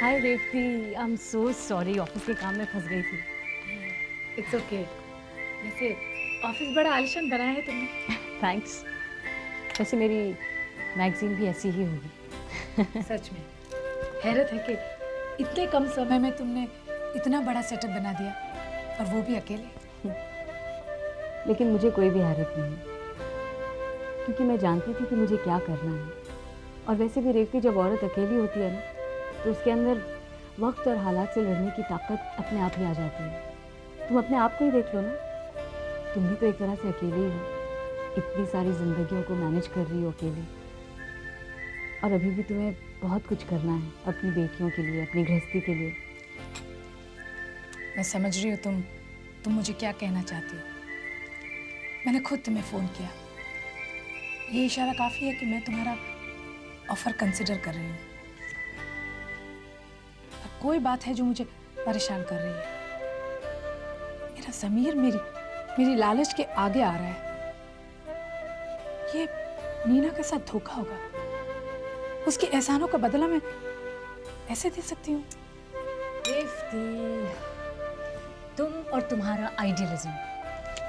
Hi Revathi, I am so sorry, office के काम में फंस गई थी। It's okay. वैसे ऑफिस बड़ा आलिशान बनाया है तुमने। थैंक्स। वैसे मेरी मैगजीन भी ऐसी ही होगी। सच में हैरत है कि इतने कम समय में तुमने इतना बड़ा सेटअप बना दिया, और वो भी अकेले। लेकिन मुझे कोई भी हैरत नहीं है, क्योंकि मैं जानती थी कि मुझे क्या करना है। और वैसे भी रेवती, जब औरत अकेली होती है ना, तो उसके अंदर वक्त और हालात से लड़ने की ताकत अपने आप ही आ जाती है। तुम अपने आप को ही देख लो ना, तुम भी तो एक तरह से अकेले ही हो। इतनी सारी जिंदगियों को मैनेज कर रही हो अकेले, और अभी भी तुम्हें बहुत कुछ करना है अपनी बेटियों के लिए, अपनी गृहस्थी के लिए। मैं समझ रही हूँ तुम मुझे क्या कहना चाहती हो। मैंने खुद तुम्हें फ़ोन किया, ये इशारा काफ़ी है कि मैं तुम्हारा ऑफ़र कंसिडर कर रही हूँ। अब कोई बात है जो मुझे परेशान कर रही है। मेरा ज़मीर मेरी लालच के आगे आ रहा है। ये नीना के साथ धोखा होगा, उसके एहसानों का बदला मैं ऐसे दे सकती हूँ? रेवती, तुम और तुम्हारा आइडियलिज्म।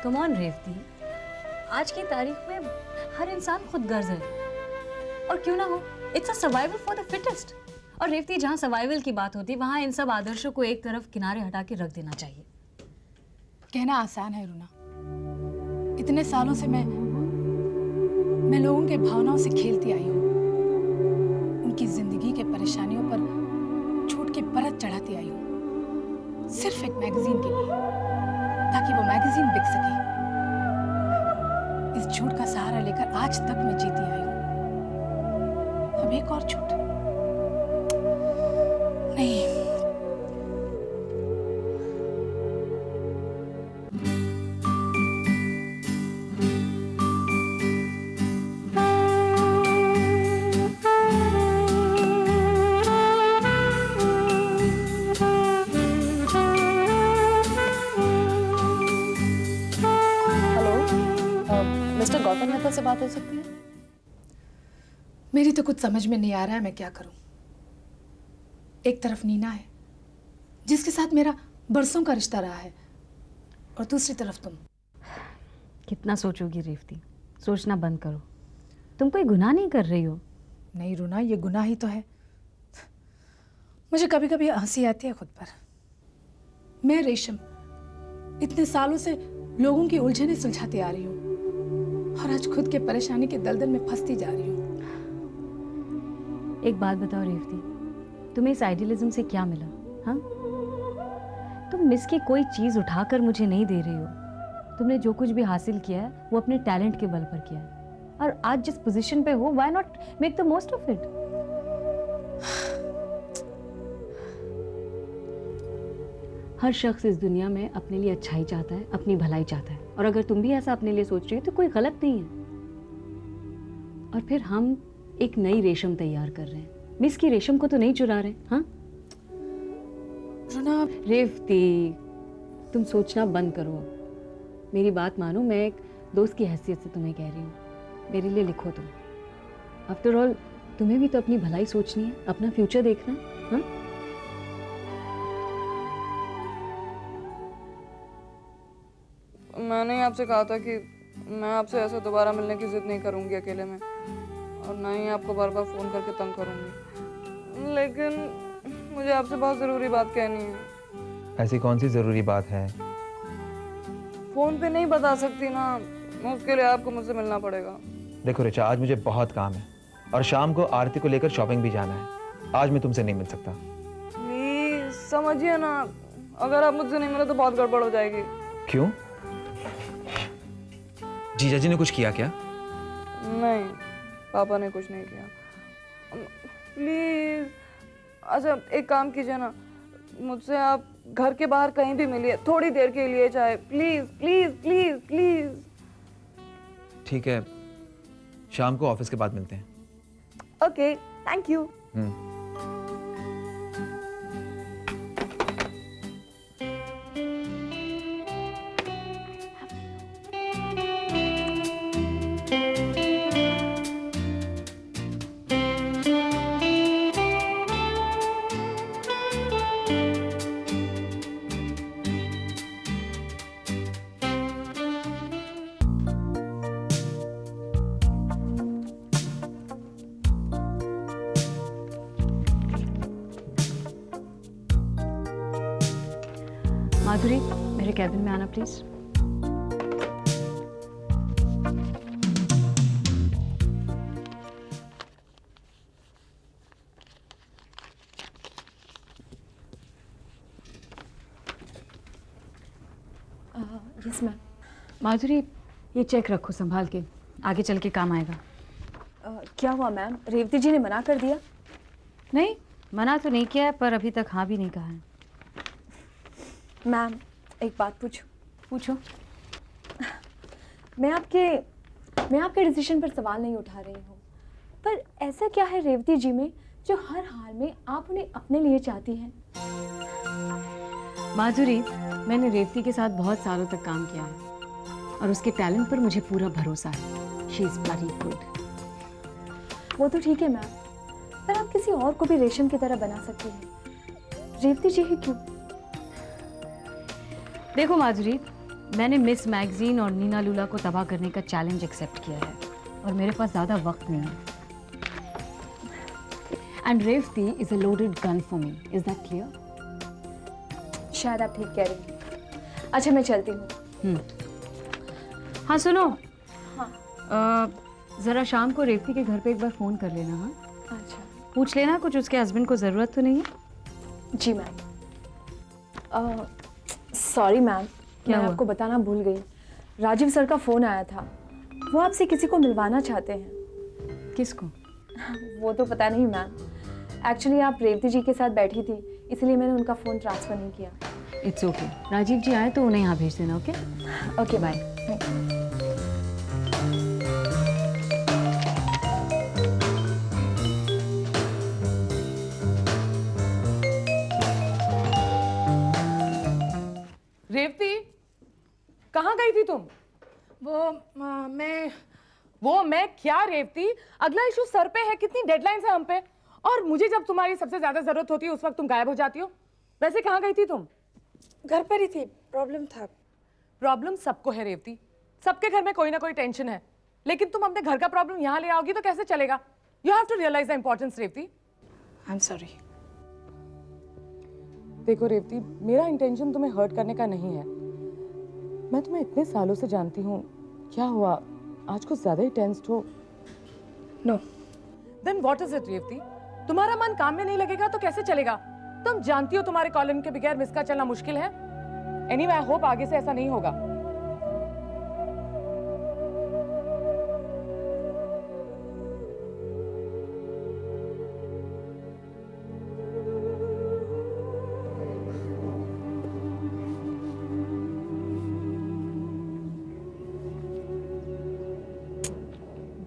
कम ऑन रेवती, आज की तारीख में हर इंसान खुद गर्ज है, और क्यों ना हो, it's a survival for the fittest. और रेवती, जहाँ सर्वाइवल की बात होती है, वहाँ इन सब आदर्शों को एक तरफ किनारे हटा के रख देना चाहिए। कहना आसान है रुना, इतने सालों से मैं लोगों के भावनाओं से खेलती आई हूँ, उनकी जिंदगी के परेशानियों पर झूठ की परत चढ़ाती आई हूँ, सिर्फ एक मैगजीन के लिए, ताकि वो मैगजीन बिक सके। इस झूठ का सहारा लेकर आज तक मैं जीती आई हूँ। अब एक और झूठ नहीं। मिस्टर गौतम मेहता से बात हो सकती है? मेरी तो कुछ समझ में नहीं आ रहा है, मैं क्या करूं। एक तरफ नीना है, जिसके साथ मेरा बरसों का रिश्ता रहा है, और दूसरी तरफ तुम। कितना सोचोगी रेवती, सोचना बंद करो। तुम कोई गुनाह नहीं कर रही हो। नहीं रुना, ये गुनाह ही तो है। मुझे कभी कभी हंसी आती है खुद पर। मैं रेशम इतने सालों से लोगों की उलझनें सुलझाती आ रही हूँ, और आज खुद के परेशानी के दलदल में फंसती जा रही हूँ। एक बात बताओ रेवती, तुम्हें इस आइडियलिज्म से क्या मिला? हाँ, तुम मिस की कोई चीज उठाकर मुझे नहीं दे रही हो। तुमने जो कुछ भी हासिल किया है वो अपने टैलेंट के बल पर किया है, और आज जिस पोजीशन पे हो, why not make the most of it. हर शख्स इस दुनिया में अपने लिए अच्छाई चाहता है, अपनी भलाई चाहता है, और अगर तुम भी ऐसा अपने लिए सोच रही हो तो कोई गलत नहीं है। और फिर हम एक नई रेशम तैयार कर रहे हैं, मिस की रेशम को तो नहीं चुरा रहे। हाँ रुना, रेवती, तुम सोचना बंद करो, मेरी बात मानो। मैं एक दोस्त की हैसियत से तुम्हें कह रही हूँ, मेरे लिए लिखो तुम। आफ्टर ऑल तुम्हें भी तो अपनी भलाई सोचनी है, अपना फ्यूचर देखना है। हाँ, मैंने आपसे कहा था कि मैं आपसे ऐसे दोबारा मिलने की जिद नहीं करूंगी अकेले में, और ना ही आपको बार बार फ़ोन करके तंग करूंगी, लेकिन मुझे आपसे बहुत ज़रूरी बात कहनी है। ऐसी कौन सी ज़रूरी बात है? फ़ोन पे नहीं बता सकती ना, उसके लिए आपको मुझसे मिलना पड़ेगा। देखो रिचा, आज मुझे बहुत काम है, और शाम को आरती को लेकर शॉपिंग भी जाना है। आज मैं तुमसे नहीं मिल सकता। प्लीज़ समझिए ना, अगर आप मुझसे नहीं मिले तो बहुत गड़बड़ हो जाएगी। क्यों? जीजा जी ने कुछ किया क्या? नहीं, पापा ने कुछ नहीं किया। प्लीज़, अच्छा एक काम कीजिए ना, मुझसे आप घर के बाहर कहीं भी मिलिए, थोड़ी देर के लिए चाहे। Please please please please. ठीक है, शाम को ऑफिस के बाद मिलते हैं। Okay, thank you. माधुरी, मेरे कैबिन में आना प्लीज। Yes ma'am. माधुरी, ये चेक रखो संभाल के, आगे चल के काम आएगा। क्या हुआ मैम, रेवती जी ने मना कर दिया? नहीं, मना तो नहीं किया है, पर अभी तक हाँ भी नहीं कहा है। मैम एक बात पूछूं? पूछो। मैं आपके डिसीजन पर सवाल नहीं उठा रही हूँ, पर ऐसा क्या है रेवती जी में जो हर हाल में आप उन्हें अपने लिए चाहती हैं? माधुरी, मैंने रेवती के साथ बहुत सालों तक काम किया है और उसके टैलेंट पर मुझे पूरा भरोसा है। She is bloody good. वो तो ठीक है मैम, पर आप किसी और को भी रेशम की तरह बना सकती हैं, रेवती जी ही क्यों? देखो माधुरी, मैंने मिस मैगजीन और नीना लूला को तबाह करने का चैलेंज एक्सेप्ट किया है और मेरे पास ज़्यादा वक्त नहीं है। And Revathi is a loaded gun for me, is that clear? शायद आप ठीक कह रही हैं। अच्छा मैं चलती हूँ। हाँ सुनो, हाँ। ज़रा शाम को रेवती के घर पे एक बार फ़ोन कर लेना। हाँ, अच्छा। पूछ लेना कुछ उसके हस्बैंड को ज़रूरत तो नहीं है। जी मैम। सॉरी मैम, क्या मैं हुआ? आपको बताना भूल गई। राजीव सर का फ़ोन आया था, वो आपसे किसी को मिलवाना चाहते हैं। किसको? वो तो पता नहीं मैम, एक्चुअली आप रेवती जी के साथ बैठी थी, इसलिए मैंने उनका फ़ोन ट्रांसफ़र नहीं किया। इट्स ओके, राजीव जी आए तो उन्हें यहाँ भेज देना। Okay okay bye. रेवती, कहाँ गई थी तुम? मैं क्या रेवती? अगला इशू सर पे है, कितनी डेडलाइंस है हम पे, और मुझे जब तुम्हारी सबसे ज्यादा जरूरत होती है उस वक्त तुम गायब हो जाती हो। वैसे कहाँ गई थी तुम? घर पर ही थी, प्रॉब्लम था। प्रॉब्लम सबको है रेवती, सबके घर में कोई ना कोई टेंशन है, लेकिन तुम अपने घर का प्रॉब्लम यहाँ ले आओगी तो कैसे चलेगा? You have to realise the importance Revathi. I am sorry. देखो रेवती, मेरा इंटेंशन तुम्हें हर्ट करने का नहीं है। मैं तुम्हें इतने सालों से जानती हूँ, क्या हुआ आज कुछ ज्यादा ही टेंस्ड हो? No. Then what is it Revathi? तुम्हारा मन काम में नहीं लगेगा तो कैसे चलेगा? तुम जानती हो तुम्हारे कॉलम के बगैर मिस का चलना मुश्किल है। एनीवे, आई होप आगे से ऐसा नहीं होगा।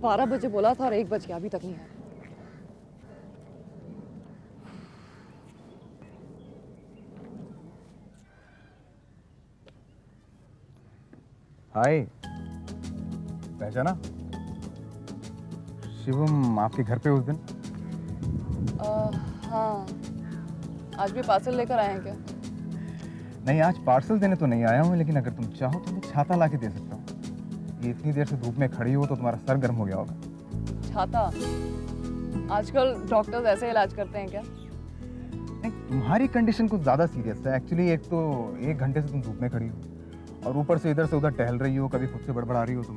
बारह बजे बोला था और 1 बज गया, अभी तक नहीं है। हाय, पहचाना? शिवम आपके घर पे उस दिन? हाँ, आज भी पार्सल लेकर आए हैं क्या? नहीं, आज पार्सल देने तो नहीं आया हूँ, लेकिन अगर तुम चाहो तो मैं छाता ला के दे सकता हूँ। ये इतनी देर से धूप में खड़ी हो तो तुम्हारा सर गर्म हो गया होगा। छाता? आजकल डॉक्टर्स ऐसे इलाज करते हैं क्या? नहीं, तुम्हारी कंडीशन कुछ ज़्यादा सीरियस है एक्चुअली। एक तो 1 घंटे से तुम धूप में खड़ी हो और ऊपर से उधर टहल रही हो, कभी खुद से बड़बड़ा रही हो तुम।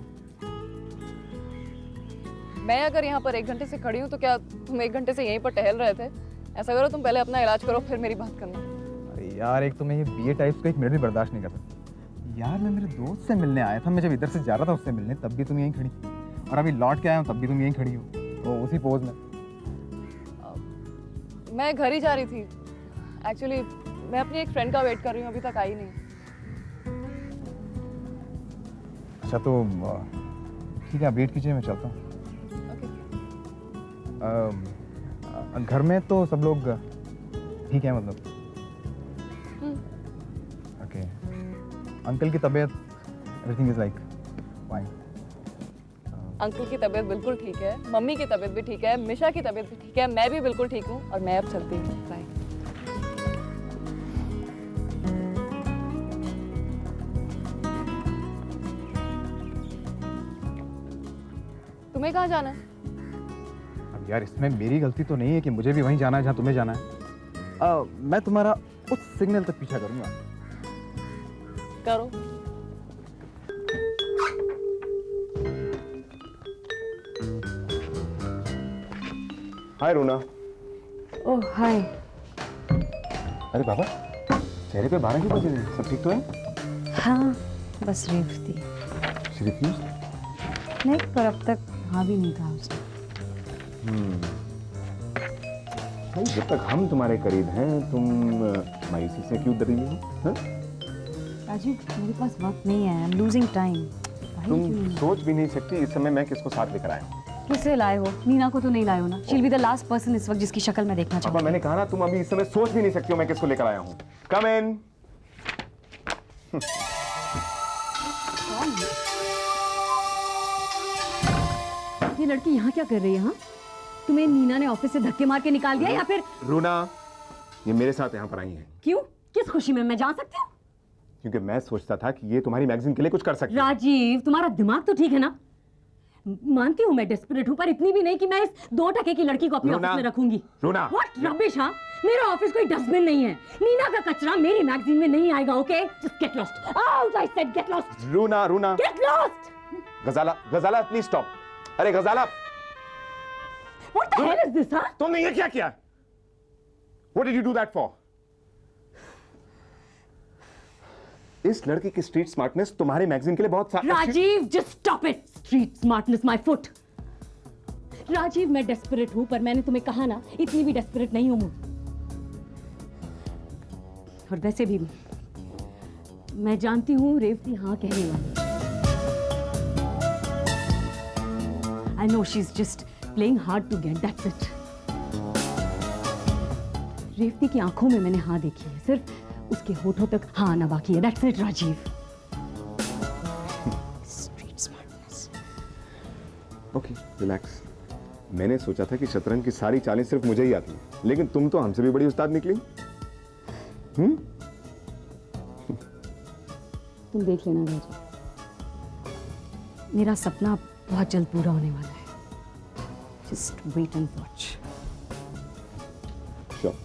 मैं अगर यहाँ पर 1 घंटे से खड़ी हूँ तो क्या तुम 1 घंटे से यहीं पर टहल रहे थे? ऐसा करो, तुम पहले अपना इलाज करो, फिर मेरी बात करना। अरे यार, एक तो मैं ये बीए टाइप्स का 1 मिनट भी बर्दाश्त नहीं कर सकता। यार, मैं मेरे दोस्त से मिलने आया था, मैं जब इधर से जा रहा था उससे मिलने, तब भी तुम यहीं खड़ी, और अभी लौट के आया हूँ तब भी तुम यहीं खड़ी हो, तो उसी पोज में। मैं घर ही जा रही थी एक्चुअली, मैं अपनी एक फ्रेंड का वेट कर रही हूँ, अभी तक आई नहीं। अच्छा तो ठीक है, आप वेट कीजिए, मैं चलता हूँ। घर में तो सब लोग ठीक है, मतलब? ओके। अंकल की तबीयत, everything is like fine? Uncle की तबीयत बिल्कुल ठीक है, मम्मी की तबीयत भी ठीक है, मिशा की तबीयत भी ठीक है, मैं भी बिल्कुल ठीक हूँ, और मैं अब चलती हूँ। बाय। तुम्हें कहाँ जाना है? अब यार, इसमें मेरी गलती तो नहीं है कि मुझे भी वहीं जाना है जहाँ तुम्हें जाना है। मैं तुम्हारा उस सिग्नल तक पीछा करूंगा। करो। हाय रूना। ओह हाय। अरे बाबा, चेहरे पे 12 क्यों बजे हैं? सब ठीक तो है? हाँ बस रेवती रिफ्यूज? नहीं, पर अब तक हाँ भी नहीं कहा उसने। भाई जब तक हम तुम्हारे करीब हैं तुम मायूसी से क्यों डरी हो? हाँ? राजीव मेरे पास वक्त नहीं है, आई एम लूजिंग टाइम। तुम सोच भी नहीं सकती इस समय मैं किसको साथ लेकर आया हूँ। किसे लाए हो? नीना को तो नहीं लाए हो ना? She'll be the last person इस वक्त जिसकी शक्ल मैं देखना पापा चाहूँ। मैंने कहा ना तुम अभी इस समय सोच भी नहीं सकती हो मैं किसको लेकर आया हूँ। कम इन। ये लड़की यहाँ क्या कर रही है? हाँ, तुम्हें नीना ने ऑफिस से धक्के मार के निकाल दिया या फिर? रूना, ये मेरे साथ यहाँ पर आई है। क्यों? किस खुशी में? मैं जा सकती हूँ? क्योंकि मैं सोचता था कि ये तुम्हारी मैगजीन के लिए कुछ कर सकती है। राजीव तुम्हारा दिमाग तो ठीक है ना? मानती हूँ मैं डेस्परेट हूँ, पर इतनी भी नहीं कि मैं इस 2 टके की लड़की को अपने ऑफिस में रखूंगी। रूना, व्हाट रबिश। हाँ, मेरा ऑफिस कोई डस्टबिन नहीं है। नीना का कचरा मेरी मैगजीन में नहीं आएगा। Okay, just get lost. Out I said, get lost. Runa, Runa, get lost. Ghazala, Ghazala please stop. अरे Ghazala, what the hell is this? हाँ, तुमने ये क्या किया? What did you do that for? इस लड़की की स्ट्रीट स्मार्टनेस तुम्हारे मैगजीन के लिए बहुत Rajeev just stop it. Street smartness my foot. Rajeev मैं डेस्परेट हूं, पर मैंने तुम्हें कहा ना इतनी भी डेस्परेट नहीं हूं। और वैसे भी मैं जानती हूं रेवती हाँ कहने वाली। I know she is just playing hard to get, that's it. Revathi की आंखों में मैंने हाँ देखी है, सिर्फ उसके होठों तक हाँ आना बाकी है। That's it Rajeev. Street smartness. Okay, relax. मैंने सोचा था कि शतरंज की सारी चालें सिर्फ मुझे ही आती हैं, लेकिन तुम तो हमसे भी बड़ी उस्ताद निकली। तुम देख लेना राजीव, मेरा सपना बहुत जल्द पूरा होने वाला है। Just wait and watch. Sure.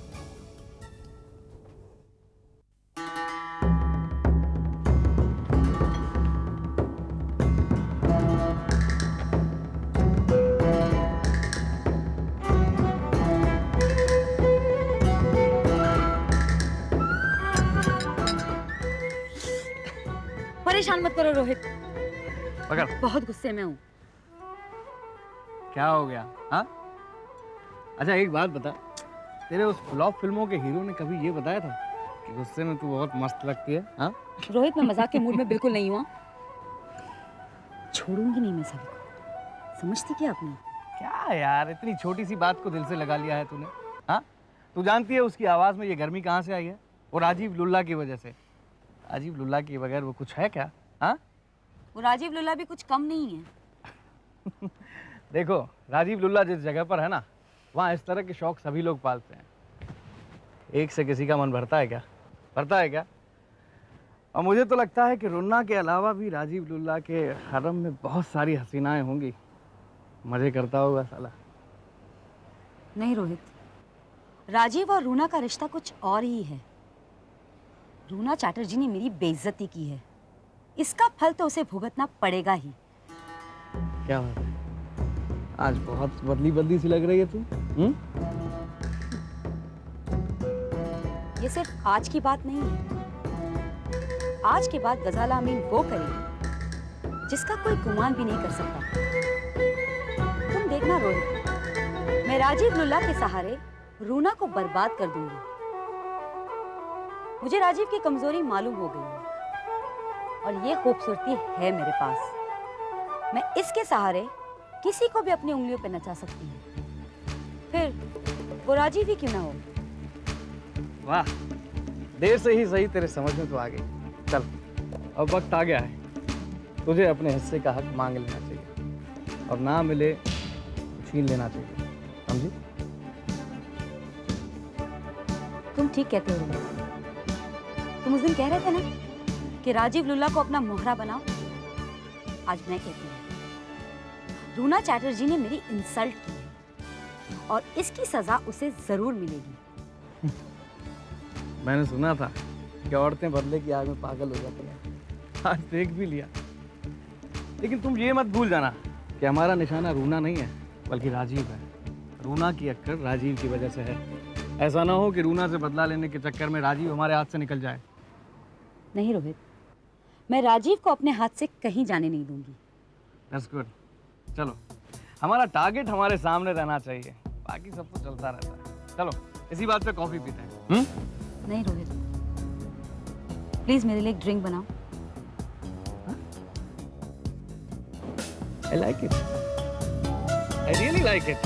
परेशान मत करो रोहित, पकड़। बहुत गुस्से में हूँ। क्या हो गया? हाँ, अच्छा एक बात बता, तेरे उस फ्लॉप फिल्मों के हीरो ने कभी ये बताया था कि गुस्से में तू बहुत मस्त लगती है? हाँ रोहित मैं मजाक के मूड में बिल्कुल नहीं हुआ। छोड़ूंगी नहीं मैं सभी को, समझती क्या आपने? क्या यार, इतनी छोटी सी बात को दिल से लगा लिया है तूने। हाँ, तू जानती है उसकी आवाज़ में ये गर्मी कहाँ से आई है? वो राजीव लुल्ला की वजह से। राजीव लुल्ला के बगैर वो कुछ है क्या? हाँ, वो राजीव लुल्ला भी कुछ कम नहीं है। देखो, राजीव लुल्ला जिस जगह पर है ना, वहाँ इस तरह के शौक सभी लोग पालते हैं। एक से किसी का मन भरता है क्या? भरता है क्या? और मुझे तो लगता है कि रुन्ना के अलावा भी राजीव लुल्ला के हरम में बहुत सारी हसीनाएं होंगी। मजे करता होगा साला। नहीं रोहित, राजीव और रूना का रिश्ता कुछ और ही है। रूना चैटर्जी ने मेरी बेइज्जती की है, इसका फल तो उसे भुगतना पड़ेगा ही। क्या बात है, आज बहुत बदली बदली सी लग रही है तू। ये सिर्फ आज की बात नहीं है। आज के बाद गजाला अमीन वो करेगी जिसका कोई गुमान भी नहीं कर सकता। तुम देखना रोहित, मैं राजीव लुल्ला के सहारे रूना को बर्बाद कर दूंगी। मुझे राजीव की कमजोरी मालूम हो गई है और ये खूबसूरती है मेरे पास। मैं इसके सहारे किसी को भी अपनी उंगलियों पे नचा सकती हूँ, फिर वो राजीव ही क्यों ना हो। वाह, देर से ही सही तेरे समझ में तो आ गई। चल, अब वक्त आ गया है, तुझे अपने हिस्से का हक मांग लेना चाहिए और ना मिले छीन लेना चाहिए, समझी? तुम ठीक कहते हो रूना। तुम उस दिन कह रहे थे ना कि राजीव लुल्ला को अपना मोहरा बनाओ। आज मैं कहती हूँ, रूना चैटर्जी ने मेरी इंसल्ट की है और इसकी सजा उसे जरूर मिलेगी। मैंने सुना था कि औरतें बदले की आग में पागल हो जाती हैं। आज देख भी लिया। लेकिन तुम ये मत भूल जाना कि हमारा निशाना रूना नहीं है बल्कि राजीव है। रूना की अक्कड़ राजीव की वजह से है। ऐसा ना हो कि रूना से बदला लेने के चक्कर में राजीव हमारे हाथ से निकल जाए। नहीं रोहित, मैं राजीव को अपने हाथ से कहीं जाने नहीं दूंगी। That's good. चलो, हमारा टारगेट हमारे सामने रहना चाहिए, बाकी सब कुछ चलता रहता है। चलो इसी बात पे कॉफी पीते हैं। नहीं रोहित, प्लीज मेरे लिए एक ड्रिंक बनाओ। I like it. I really like it.